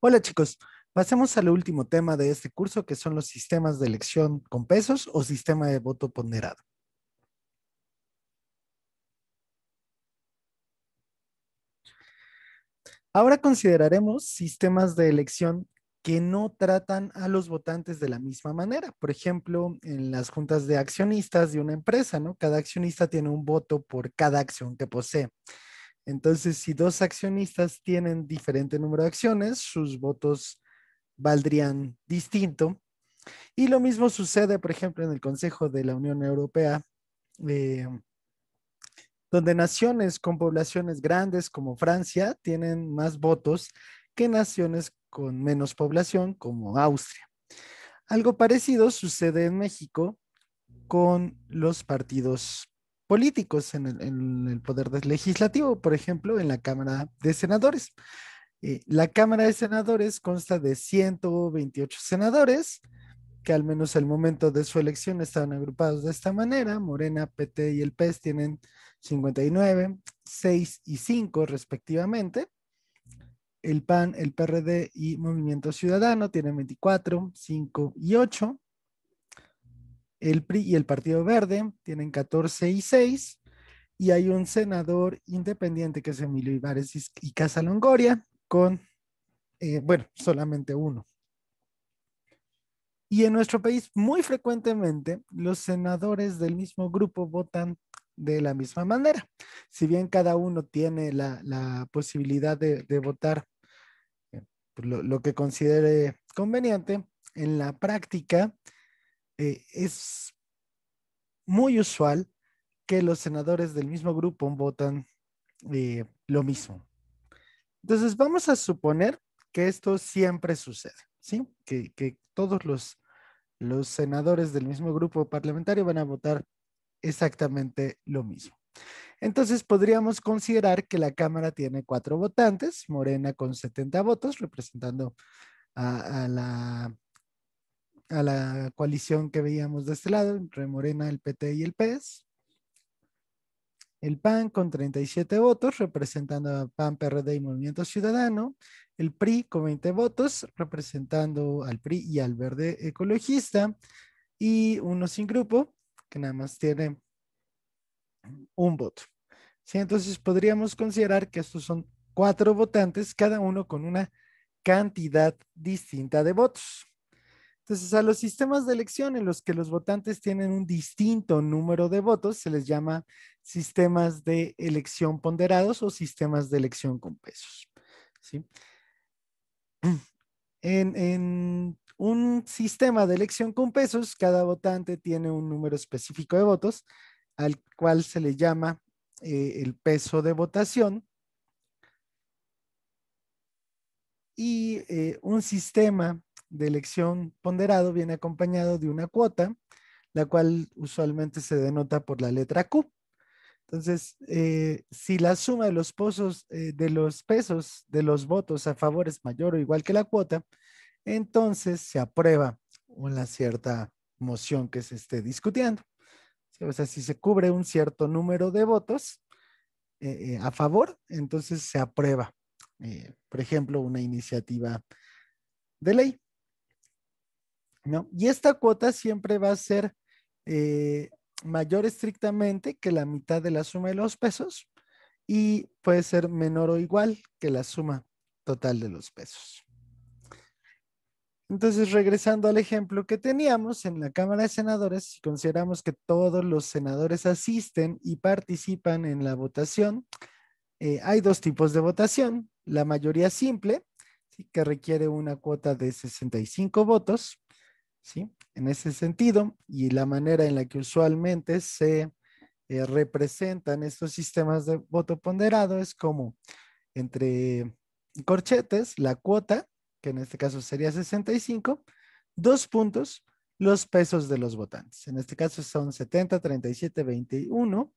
Hola chicos, pasemos al último tema de este curso que son los sistemas de elección con pesos o sistema de voto ponderado. Ahora consideraremos sistemas de elección que no tratan a los votantes de la misma manera. Por ejemplo, en las juntas de accionistas de una empresa, ¿no? Cada accionista tiene un voto por cada acción que posee. Entonces, si dos accionistas tienen diferente número de acciones, sus votos valdrían distinto. Y lo mismo sucede, por ejemplo, en el Consejo de la Unión Europea, eh, donde naciones con poblaciones grandes como Francia tienen más votos que naciones con menos población como Austria. Algo parecido sucede en México con los partidos políticos en el poder legislativo, por ejemplo, en la Cámara de Senadores. La Cámara de Senadores consta de 128 senadores que al menos al momento de su elección estaban agrupados de esta manera. Morena, PT y el PES tienen 59, 6 y 5 respectivamente. El PAN, el PRD y Movimiento Ciudadano tienen 24, 5 y 8. El PRI y el Partido Verde tienen 14 y 6. Y hay un senador independiente que es Emilio Ibares y Casa Longoria con, bueno, solamente uno. Y en nuestro país, muy frecuentemente, los senadores del mismo grupo votan de la misma manera. Si bien cada uno tiene la posibilidad de votar lo que considere conveniente, en la práctica es muy usual que los senadores del mismo grupo votan lo mismo. Entonces, vamos a suponer que esto siempre sucede, ¿sí? Que todos los senadores del mismo grupo parlamentario van a votar exactamente lo mismo. Entonces podríamos considerar que la Cámara tiene 4 votantes, Morena con 70 votos, representando a, a la, a la coalición que veíamos de este lado, entre Morena, el PT y el PES. El PAN con 37 votos, representando a PAN, PRD y Movimiento Ciudadano. El PRI con 20 votos, representando al PRI y al Verde Ecologista. Y uno sin grupo, que nada más tiene un voto. ¿Sí? Entonces podríamos considerar que estos son 4 votantes, cada uno con una cantidad distinta de votos. Entonces, a los sistemas de elección en los que los votantes tienen un distinto número de votos se les llama sistemas de elección ponderados o sistemas de elección con pesos. ¿Sí? En un sistema de elección con pesos, cada votante tiene un número específico de votos, al cual se le llama el peso de votación. Y un sistema de elección ponderado viene acompañado de una cuota, la cual usualmente se denota por la letra Q. Entonces, si la suma de los pesos de los votos a favor es mayor o igual que la cuota, entonces se aprueba una cierta moción que se esté discutiendo. ¿Sí? O sea, si se cubre un cierto número de votos a favor, entonces se aprueba, por ejemplo, una iniciativa de ley, ¿no? Y esta cuota siempre va a ser eh, mayor estrictamente que la mitad de la suma de los pesos y puede ser menor o igual que la suma total de los pesos. Entonces, regresando al ejemplo que teníamos en la Cámara de Senadores, si consideramos que todos los senadores asisten y participan en la votación, hay dos tipos de votación. La mayoría simple, ¿sí? Que requiere una cuota de 65 votos, ¿sí? En ese sentido, y la manera en la que usualmente se representan estos sistemas de voto ponderado es como entre corchetes, la cuota, que en este caso sería 65, 2 puntos, los pesos de los votantes. En este caso son 70, 37, 21,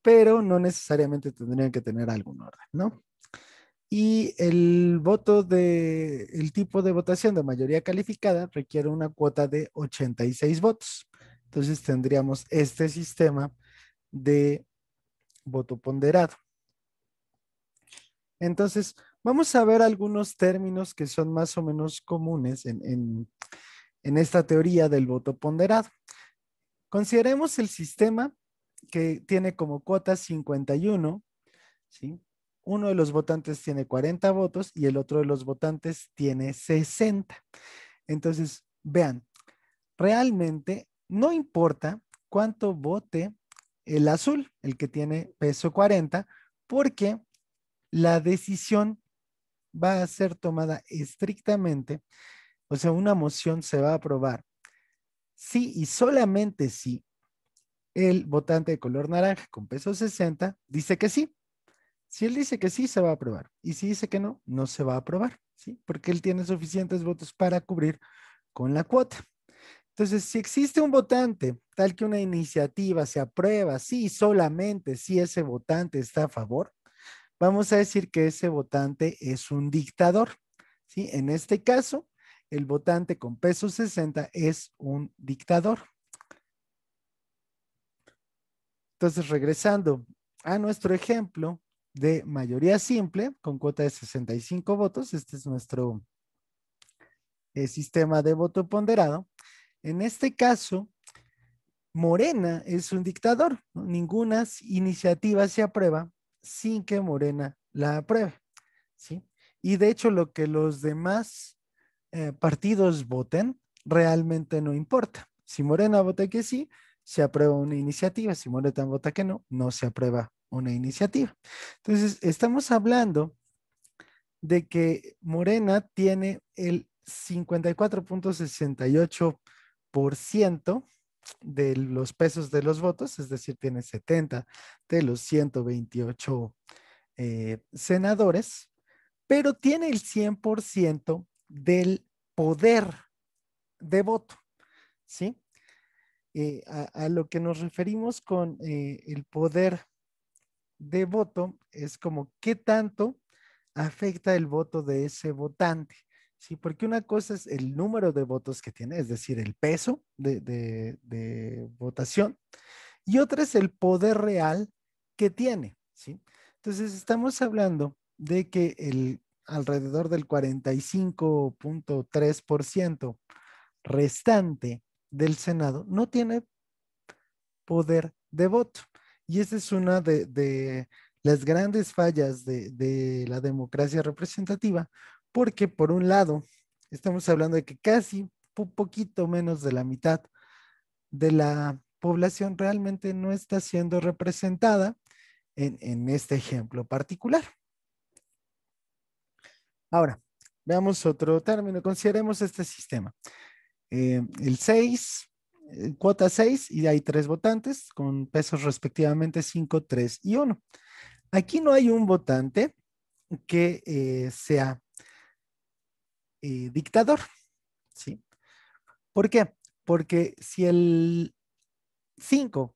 pero no necesariamente tendrían que tener algún orden, ¿no? Y el tipo de votación de mayoría calificada requiere una cuota de 86 votos. Entonces tendríamos este sistema de voto ponderado. Entonces, Vamos a ver algunos términos que son más o menos comunes en esta teoría del voto ponderado. Consideremos el sistema que tiene como cuota 51, ¿sí? Uno de los votantes tiene 40 votos y el otro de los votantes tiene 60. Entonces, vean, realmente no importa cuánto vote el azul, el que tiene peso 40, porque la decisión va a ser tomada estrictamente, o sea, una moción se va a aprobar sí y solamente si el votante de color naranja con peso 60 dice que sí. Si él dice que sí, se va a aprobar. Y si dice que no, no se va a aprobar, ¿sí? Porque él tiene suficientes votos para cubrir con la cuota. Entonces, si existe un votante tal que una iniciativa se aprueba, sí, solamente si ese votante está a favor, vamos a decir que ese votante es un dictador, ¿sí? En este caso, el votante con peso 60 es un dictador. Entonces, regresando a nuestro ejemplo de mayoría simple con cuota de 65 votos, este es nuestro sistema de voto ponderado. En este caso, Morena es un dictador, ¿no? Ninguna iniciativa se aprueba sin que Morena la apruebe, ¿sí? Y de hecho, lo que los demás partidos voten realmente no importa. Si Morena vota que sí, se aprueba una iniciativa. Si Morena vota que no, no se aprueba una iniciativa. Entonces, estamos hablando de que Morena tiene el 54,68% de los pesos de los votos, es decir, tiene 70 de los 128 senadores, pero tiene el 100% del poder de voto, ¿sí? A lo que nos referimos con el poder de voto es como qué tanto afecta el voto de ese votante, ¿sí? Porque una cosa es el número de votos que tiene, es decir, el peso de votación, y otra es el poder real que tiene, ¿sí? Entonces estamos hablando de que el alrededor del 45,3% restante del Senado no tiene poder de voto. Y esa es una de las grandes fallas de la democracia representativa, porque por un lado, estamos hablando de que casi un poquito menos de la mitad de la población realmente no está siendo representada en este ejemplo particular. Ahora, veamos otro término. Consideremos este sistema. El 6, cuota 6, y hay tres votantes con pesos respectivamente 5, 3 y 1. Aquí no hay un votante que sea dictador, ¿sí? ¿Por qué? Porque si el 5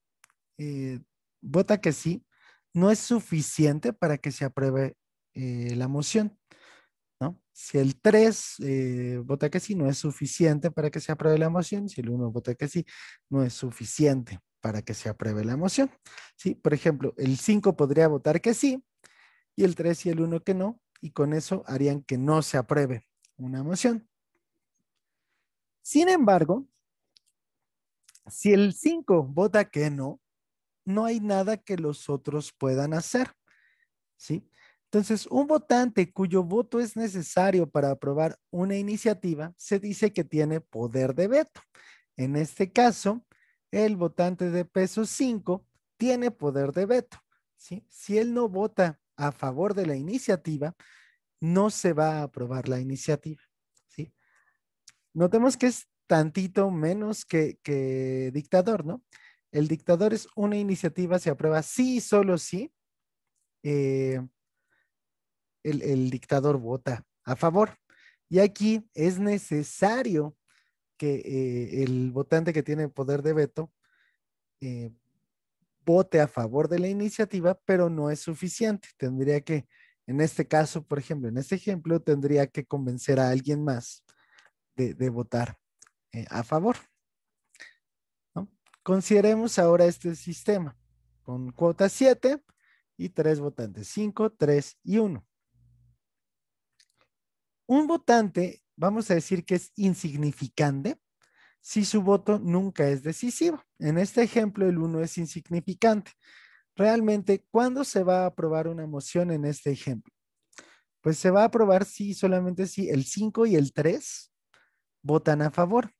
eh, vota que sí, no es suficiente para que se apruebe la moción, ¿no? Si el 3 vota que sí, no es suficiente para que se apruebe la moción. Si el uno vota que sí, no es suficiente para que se apruebe la moción. ¿Sí? Por ejemplo, el 5 podría votar que sí y el 3 y el uno que no, y con eso harían que no se apruebe una moción. Sin embargo, si el 5 vota que no, no hay nada que los otros puedan hacer. ¿Sí? Entonces, un votante cuyo voto es necesario para aprobar una iniciativa se dice que tiene poder de veto. En este caso, el votante de peso 5 tiene poder de veto. ¿Sí? Si él no vota a favor de la iniciativa, no se va a aprobar la iniciativa. ¿Sí? Notemos que es tantito menos que dictador, ¿no? El dictador es una iniciativa, se aprueba sí y solo sí. Eh, el dictador vota a favor. Y aquí es necesario que el votante que tiene poder de veto eh, vote a favor de la iniciativa, pero no es suficiente. Tendría que, en este caso, por ejemplo, en este ejemplo, tendría que convencer a alguien más de votar a favor, ¿no? Consideremos ahora este sistema con cuota 7 y tres votantes, 5, 3 y 1. un votante, vamos a decir que es insignificante si su voto nunca es decisivo. En este ejemplo, el 1 es insignificante. Realmente, ¿cuándo se va a aprobar una moción en este ejemplo? Pues se va a aprobar si solamente si el 5 y el 3 votan a favor.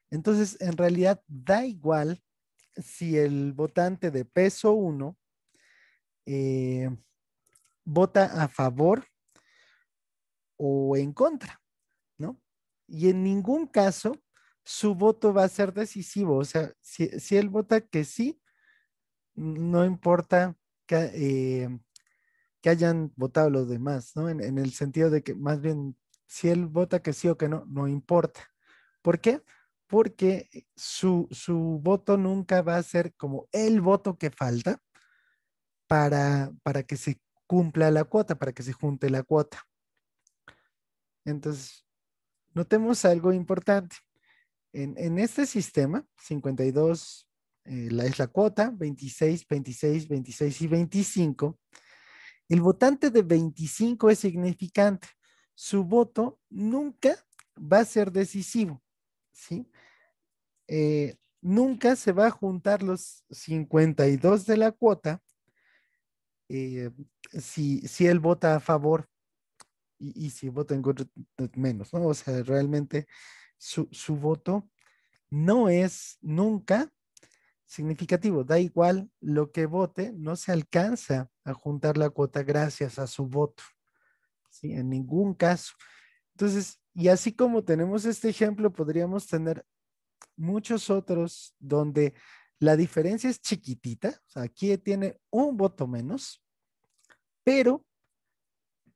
Entonces, en realidad, da igual si el votante de peso 1 eh, vota a favor o en contra, ¿no? Y en ningún caso su voto va a ser decisivo. O sea, si él vota que sí, no importa que, que hayan votado los demás, ¿no? En el sentido de que más bien, si él vota que sí o que no, no importa. ¿Por qué? Porque su voto nunca va a ser como el voto que falta para que se cumpla la cuota, para que se junte la cuota. Entonces, notemos algo importante. En este sistema, 52 es la cuota, 26, 26, 26 y 25. El votante de 25 es significante. Su voto nunca va a ser decisivo, ¿sí? Nunca se va a juntar los 52 de la cuota eh, si él vota a favor y si vota en contra, menos, ¿no? O sea, realmente su voto no es nunca significativo. Da igual lo que vote, no se alcanza a juntar la cuota gracias a su voto, ¿sí? En ningún caso. Entonces, y así como tenemos este ejemplo, podríamos tener muchos otros donde la diferencia es chiquitita. O sea, aquí tiene un voto menos, pero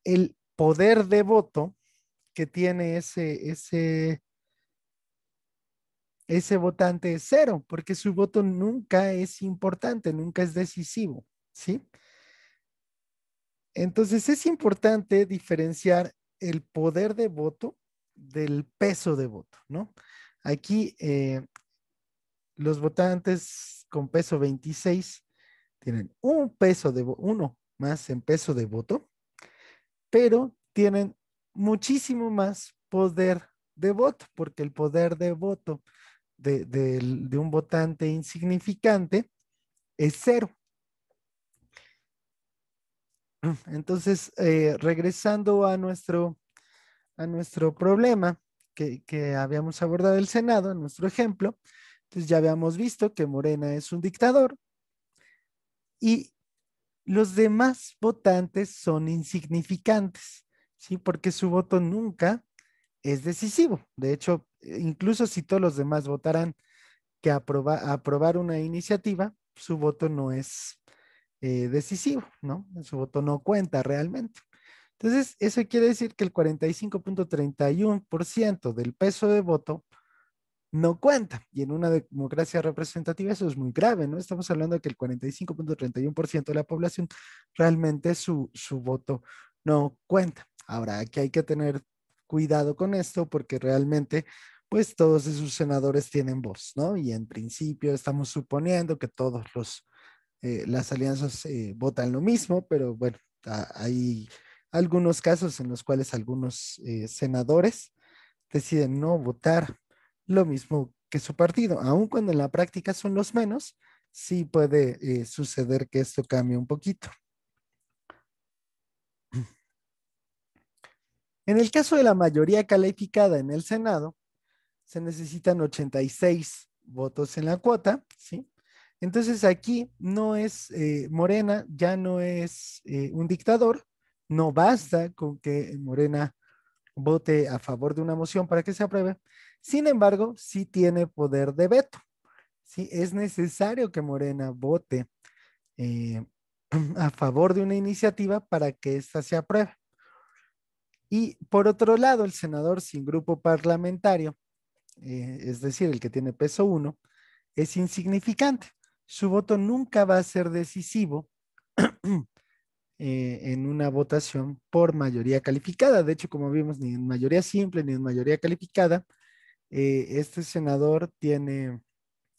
el poder de voto que tiene ese votante es cero, porque su voto nunca es importante, nunca es decisivo, ¿sí? Entonces es importante diferenciar el poder de voto del peso de voto, ¿no? Aquí los votantes con peso 26 tienen un peso de uno más en peso de voto, pero tienen muchísimo más poder de voto, porque el poder de voto de un votante insignificante es cero. Entonces, regresando a nuestro problema que habíamos abordado el Senado, en nuestro ejemplo, entonces ya habíamos visto que Morena es un dictador y los demás votantes son insignificantes, ¿sí? Porque su voto nunca es decisivo. De hecho, incluso si todos los demás votaran que aprobar una iniciativa, su voto no es decisivo, ¿no? Su voto no cuenta realmente. Entonces, eso quiere decir que el 45.31% del peso de voto no cuenta. Y en una democracia representativa eso es muy grave, ¿no? Estamos hablando de que el 45.31% de la población realmente su voto no cuenta. Ahora, aquí hay que tener cuidado con esto porque realmente, pues todos esos senadores tienen voz, ¿no? Y en principio estamos suponiendo que todos las alianzas votan lo mismo, pero bueno, hay algunos casos en los cuales algunos senadores deciden no votar lo mismo que su partido, aun cuando en la práctica son los menos, sí puede suceder que esto cambie un poquito. En el caso de la mayoría calificada en el Senado, se necesitan 86 votos en la cuota, ¿sí? Entonces aquí no es, Morena ya no es un dictador, no basta con que Morena vote a favor de una moción para que se apruebe. Sin embargo, sí tiene poder de veto. Sí, es necesario que Morena vote eh, a favor de una iniciativa para que ésta se apruebe. Y por otro lado, el senador sin grupo parlamentario, es decir, el que tiene peso uno, es insignificante. Su voto nunca va a ser decisivo en una votación por mayoría calificada. De hecho, como vimos, ni en mayoría simple ni en mayoría calificada, este senador tiene,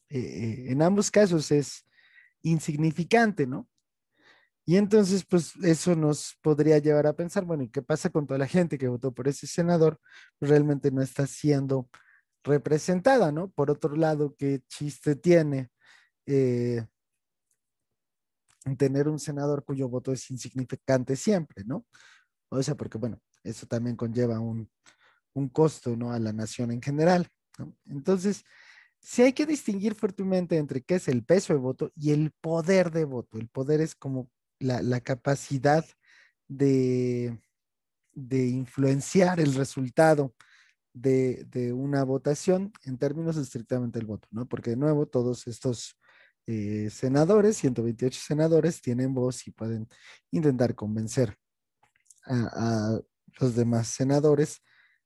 en ambos casos es insignificante, ¿no? Y entonces, pues eso nos podría llevar a pensar, bueno, ¿y qué pasa con toda la gente que votó por ese senador? Pues realmente no está siendo representada, ¿no? Por otro lado, ¿qué chiste tiene eh, tener un senador cuyo voto es insignificante siempre, ¿no? O sea, porque bueno, eso también conlleva un costo, ¿no? A la nación en general, ¿no? Entonces, sí hay que distinguir fuertemente entre qué es el peso de voto y el poder de voto. El poder es como la capacidad de, de influenciar el resultado de una votación en términos estrictamente del voto, ¿no? Porque de nuevo, todos estos senadores, 128 senadores, tienen voz y pueden intentar convencer a los demás senadores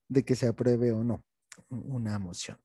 de que se apruebe o no una moción.